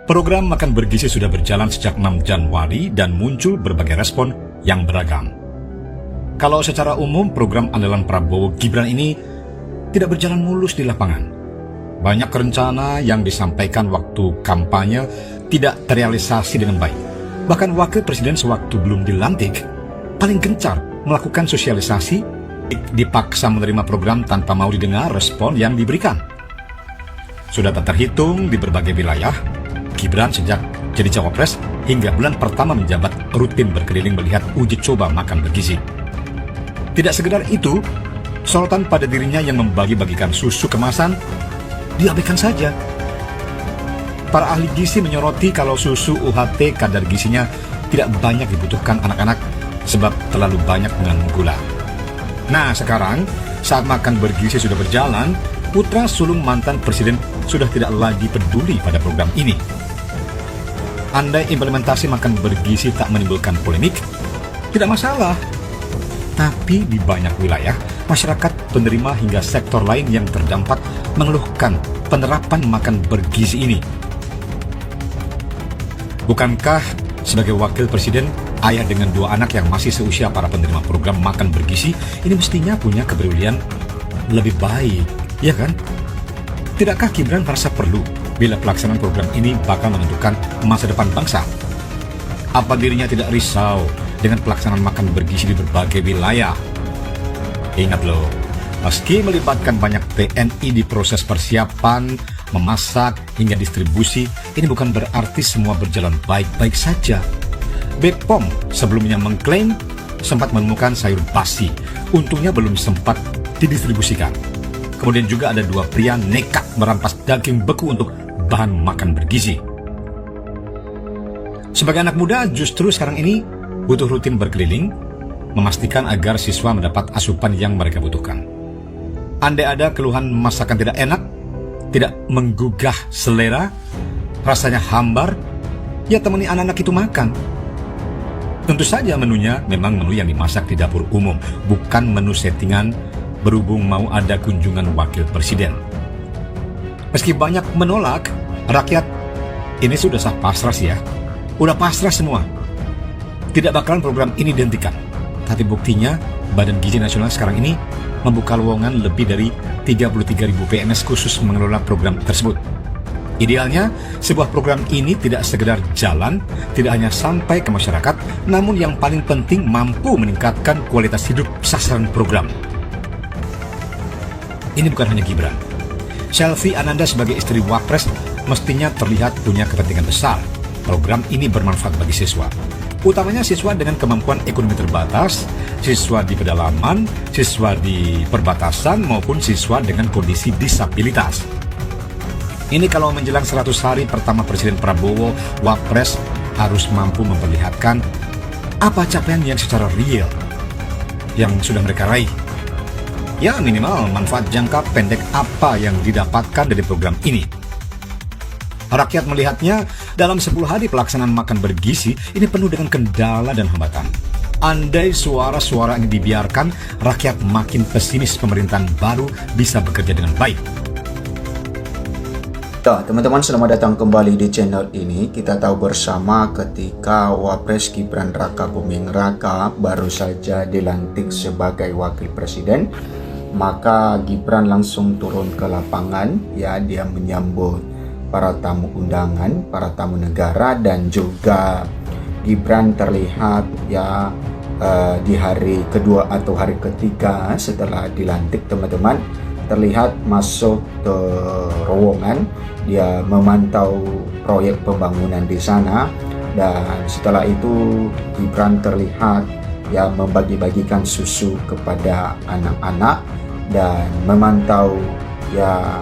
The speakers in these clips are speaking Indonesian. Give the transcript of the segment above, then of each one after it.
Program Makan Bergizi sudah berjalan sejak 6 Januari dan muncul berbagai respon yang beragam. Kalau secara umum program andalan Prabowo Gibran ini tidak berjalan mulus di lapangan. Banyak rencana yang disampaikan waktu kampanye tidak terrealisasi dengan baik. Bahkan wakil presiden sewaktu belum dilantik paling gencar melakukan sosialisasi, dipaksa menerima program tanpa mau didengar respon yang diberikan. Sudah tak terhitung di berbagai wilayah, Gibran sejak jadi cawapres hingga bulan pertama menjabat rutin berkeliling melihat uji coba makan bergizi. Tidak sekedar itu, sorotan pada dirinya yang membagi-bagikan susu kemasan diabaikan saja. Para ahli gizi menyoroti kalau susu UHT kadar gizinya tidak banyak dibutuhkan anak-anak sebab terlalu banyak mengandung gula. Nah sekarang, saat makan bergizi sudah berjalan, putra sulung mantan presiden sudah tidak lagi peduli pada program ini. Andai implementasi makan bergizi tak menimbulkan polemik, tidak masalah. Tapi di banyak wilayah, masyarakat, penerima hingga sektor lain yang terdampak mengeluhkan penerapan makan bergizi ini. Bukankah sebagai wakil presiden, ayah dengan 2 anak yang masih seusia para penerima program makan bergizi, ini mestinya punya kepedulian lebih baik, ya kan? Tidakkah Gibran merasa perlu bila pelaksanaan program ini bakal menentukan masa depan bangsa? Apa dirinya tidak risau dengan pelaksanaan makan bergizi di berbagai wilayah? Ingat loh, meski melibatkan banyak TNI di proses persiapan, memasak, hingga distribusi, ini bukan berarti semua berjalan baik-baik saja. BPOM sebelumnya mengklaim sempat menemukan sayur basi, untungnya belum sempat didistribusikan. Kemudian juga ada 2 pria nekat merampas daging beku untuk bahan makan bergizi. Sebagai anak muda, justru sekarang ini butuh rutin berkeliling, memastikan agar siswa mendapat asupan yang mereka butuhkan. Andai ada keluhan masakan tidak enak, tidak menggugah selera, rasanya hambar, ya temani anak-anak itu makan. Tentu saja menunya memang menu yang dimasak di dapur umum, bukan menu settingan berhubung mau ada kunjungan wakil presiden. Meski banyak menolak, rakyat ini sudah sah pasrah sih ya. Udah pasrah semua. Tidak bakalan program ini dihentikan. Tapi buktinya, Badan Gizi Nasional sekarang ini membuka lowongan lebih dari 33.000 PNS khusus mengelola program tersebut. Idealnya, sebuah program ini tidak sekedar jalan, tidak hanya sampai ke masyarakat, namun yang paling penting mampu meningkatkan kualitas hidup sasaran program. Ini bukan hanya Gibran. Selvi Ananda sebagai istri Wapres mestinya terlihat punya kepentingan besar. Program ini bermanfaat bagi siswa, utamanya siswa dengan kemampuan ekonomi terbatas, siswa di pedalaman, siswa di perbatasan, maupun siswa dengan kondisi disabilitas. Ini kalau menjelang 100 hari pertama Presiden Prabowo, Wapres harus mampu memperlihatkan apa capaian yang secara real yang sudah mereka raih. Ya minimal manfaat jangka pendek apa yang didapatkan dari program ini. Rakyat melihatnya dalam 10 hari pelaksanaan makan bergizi ini penuh dengan kendala dan hambatan. Andai suara-suara ini dibiarkan, rakyat makin pesimis pemerintahan baru bisa bekerja dengan baik. Ya, teman-teman, selamat datang kembali di channel ini. Kita tahu bersama ketika Wapres Gibran Raka Buming Raka baru saja dilantik sebagai wakil presiden, maka Gibran langsung turun ke lapangan. Ya, dia menyambut para tamu undangan, para tamu negara, dan juga Gibran terlihat ya di hari kedua atau hari ketiga setelah dilantik, teman-teman, terlihat masuk ke rombongan. Dia memantau proyek pembangunan di sana, dan setelah itu Gibran terlihat ya membagi-bagikan susu kepada anak-anak dan memantau ya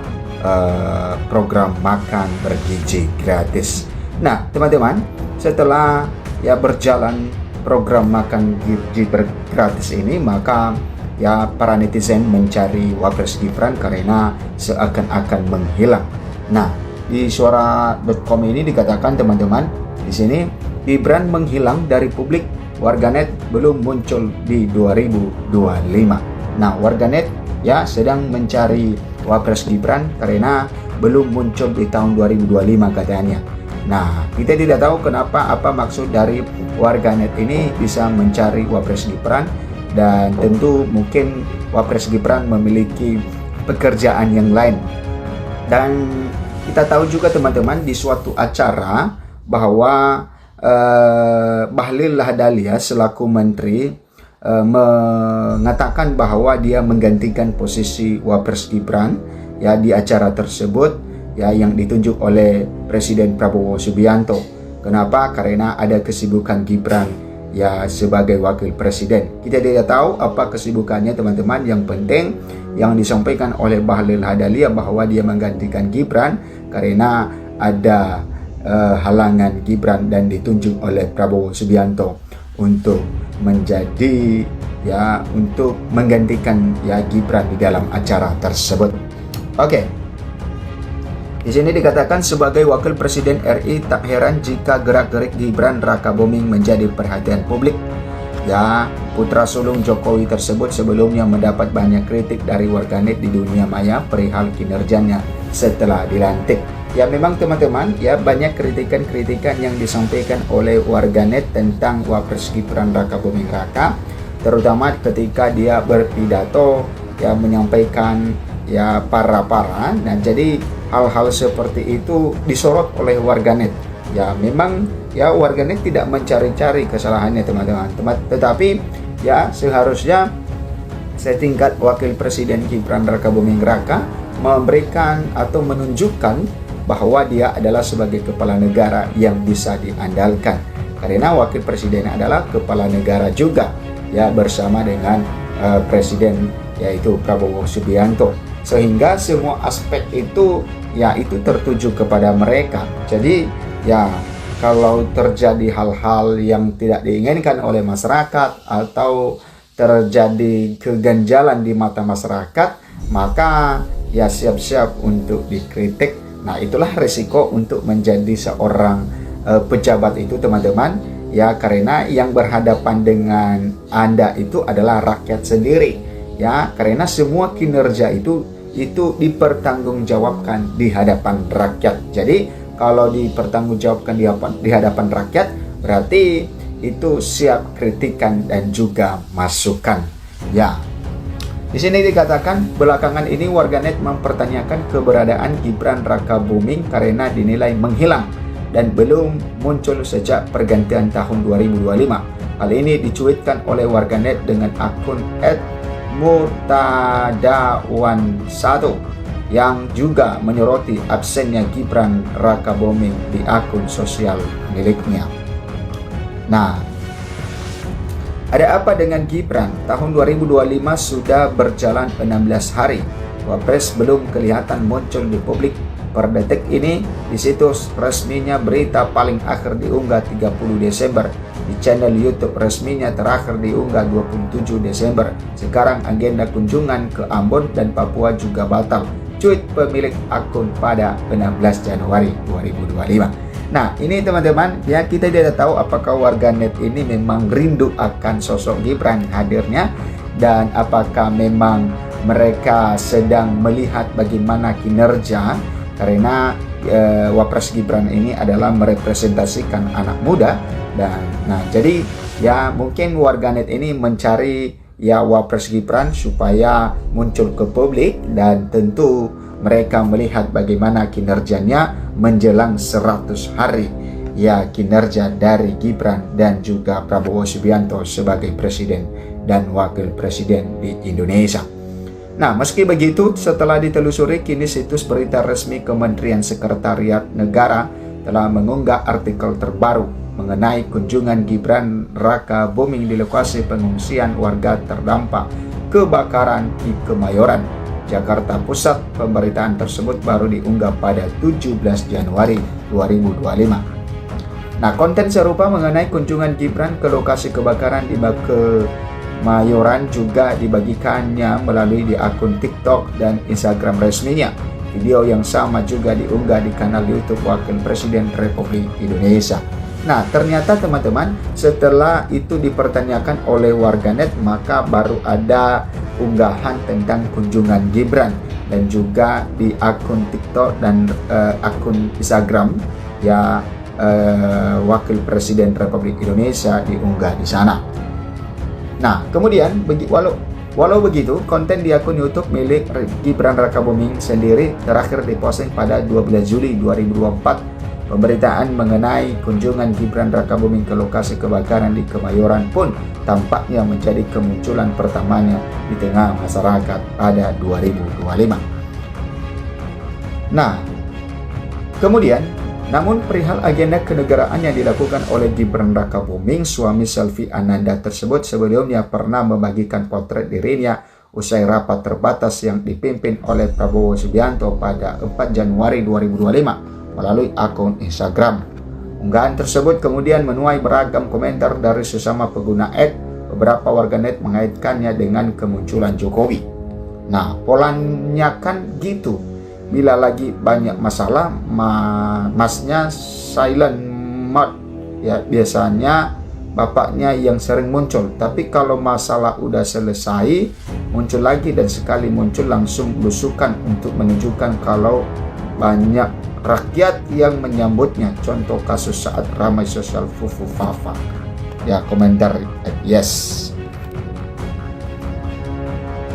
program makan bergizi gratis. Nah, teman-teman, setelah ya berjalan program makan gizi gratis ini, maka ya para netizen mencari Wapres Gibran karena seakan-akan menghilang. Nah, di suara.com ini dikatakan, teman-teman, di sini Gibran menghilang dari publik, warganet belum muncul di 2025. Nah, warganet ya sedang mencari Wapres Gibran karena belum muncul di tahun 2025 katanya. Nah, kita tidak tahu kenapa, apa maksud dari warganet ini bisa mencari Wapres Gibran, dan tentu mungkin Wapres Gibran memiliki pekerjaan yang lain. Dan kita tahu juga teman-teman, di suatu acara bahwa Bahlil Lahadalia selaku menteri mengatakan bahwa dia menggantikan posisi Wapres Gibran ya di acara tersebut ya, yang ditunjuk oleh Presiden Prabowo Subianto. Kenapa? Karena ada kesibukan Gibran ya sebagai wakil presiden. Kita tidak tahu apa kesibukannya teman-teman. Yang penting yang disampaikan oleh Bahlil Lahadalia bahwa dia menggantikan Gibran karena ada halangan Gibran dan ditunjuk oleh Prabowo Subianto untuk menjadi ya, untuk menggantikan ya Gibran di dalam acara tersebut. Oke. Di sini dikatakan sebagai wakil presiden RI tak heran jika gerak-gerik Gibran Raka Buming menjadi perhatian publik. Ya, putra sulung Jokowi tersebut sebelumnya mendapat banyak kritik dari warganet di dunia maya perihal kinerjanya setelah dilantik. Ya memang teman-teman, ya banyak kritikan-kritikan yang disampaikan oleh warganet tentang Wapres Gibran Raka Buming Raka, terutama ketika dia berpidato ya menyampaikan ya para. Nah, jadi hal-hal seperti itu disorot oleh warganet. Ya memang ya warganet tidak mencari-cari kesalahannya teman-teman, tetapi ya seharusnya setingkat wakil presiden Gibran Raka Buming Raka memberikan atau menunjukkan bahwa dia adalah sebagai kepala negara yang bisa diandalkan, karena wakil presiden adalah kepala negara juga ya bersama dengan presiden yaitu Prabowo Subianto, sehingga semua aspek itu ya itu tertuju kepada mereka. Jadi ya kalau terjadi hal-hal yang tidak diinginkan oleh masyarakat atau terjadi keganjalan di mata masyarakat, maka ya siap-siap untuk dikritik. Nah, itulah risiko untuk menjadi seorang pejabat itu teman-teman ya, karena yang berhadapan dengan Anda itu adalah rakyat sendiri ya, karena semua kinerja itu dipertanggungjawabkan di hadapan rakyat. Jadi kalau dipertanggungjawabkan di hadapan rakyat, berarti itu siap kritikan dan juga masukan ya. Di sini dikatakan belakangan ini warganet mempertanyakan keberadaan Gibran Raka Buming karena dinilai menghilang dan belum muncul sejak pergantian tahun 2025. Hal ini dicuitkan oleh warganet dengan akun @murtadawan1 yang juga menyoroti absennya Gibran Raka Buming di akun sosial miliknya. Nah, ada apa dengan Gibran? Tahun 2025 sudah berjalan 16 hari. Wapres belum kelihatan muncul di publik. Per detik ini, di situs resminya berita paling akhir diunggah 30 Desember. Di channel YouTube resminya terakhir diunggah 27 Desember. Sekarang agenda kunjungan ke Ambon dan Papua juga batal. Cuit pemilik akun pada 16 Januari 2025. Nah, ini teman-teman, ya kita tidak tahu apakah warganet ini memang rindu akan sosok Gibran hadirnya, dan apakah memang mereka sedang melihat bagaimana kinerja, karena Wapres Gibran ini adalah merepresentasikan anak muda. Dan nah, jadi ya mungkin warganet ini mencari ya Wapres Gibran supaya muncul ke publik, dan tentu mereka melihat bagaimana kinerjanya menjelang 100 hari ya kinerja dari Gibran dan juga Prabowo Subianto sebagai presiden dan wakil presiden di Indonesia. Nah, meski begitu, setelah ditelusuri, kini situs berita resmi Kementerian Sekretariat Negara telah mengunggah artikel terbaru mengenai kunjungan Gibran Raka Buming di lokasi pengungsian warga terdampak kebakaran di Kemayoran, Jakarta Pusat. Pemberitaan tersebut baru diunggah pada 17 Januari 2025. Nah, konten serupa mengenai kunjungan Gibran ke lokasi kebakaran di Kemayoran juga dibagikannya melalui di akun TikTok dan Instagram resminya. Video yang sama juga diunggah di kanal YouTube Wakil Presiden Republik Indonesia. Nah, ternyata teman-teman, setelah itu dipertanyakan oleh warganet, maka baru ada unggahan tentang kunjungan Gibran, dan juga di akun TikTok dan akun Instagram ya Wakil Presiden Republik Indonesia diunggah di sana. Nah, kemudian walau begitu, konten di akun YouTube milik Gibran Rakabuming sendiri terakhir diposting pada 12 Juli 2024. Pemberitaan mengenai kunjungan Gibran Rakabuming ke lokasi kebakaran di Kemayoran pun tampaknya menjadi kemunculan pertamanya di tengah masyarakat pada 2025. Nah, kemudian, namun perihal agenda kenegaraan yang dilakukan oleh Gibran Rakabuming, suami Selvi Ananda tersebut sebelumnya pernah membagikan potret dirinya usai rapat terbatas yang dipimpin oleh Prabowo Subianto pada 4 Januari 2025 melalui akun Instagram. Unggahan tersebut kemudian menuai beragam komentar dari sesama pengguna X. Beberapa warganet mengaitkannya dengan kemunculan Jokowi. Nah, polanya kan gitu. Bila lagi banyak masalah, masnya silent mode. Ya, biasanya bapaknya yang sering muncul. Tapi kalau masalah udah selesai, muncul lagi, dan sekali muncul langsung belusukan untuk menunjukkan kalau banyak rakyat yang menyambutnya. Contoh kasus saat ramai sosial Fufu Fafa. Ya, komentar yes.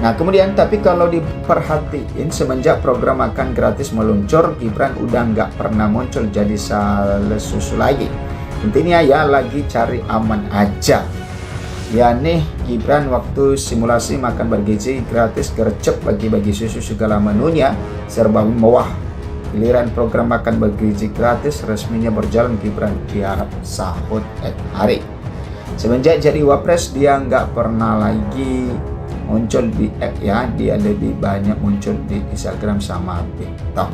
Nah, kemudian tapi kalau diperhatiin semenjak program makan gratis meluncur, Gibran udah nggak pernah muncul jadi sales susu lagi. Intinya ya lagi cari aman aja. Ya nih, Gibran waktu simulasi makan bergizi gratis gercep bagi-bagi susu segala menunya serba mewah. Giliran program makan bergizi gratis resminya berjalan, Gibran diharap sahut hari. Semenjak jadi wapres dia nggak pernah lagi muncul di dia lebih banyak muncul di Instagram sama TikTok.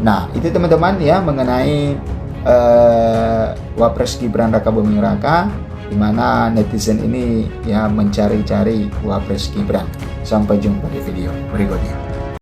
Nah, itu teman-teman ya mengenai Wapres Gibran Rakabuming Raka, di mana netizen ini ya mencari-cari Wapres Gibran. Sampai jumpa di video berikutnya.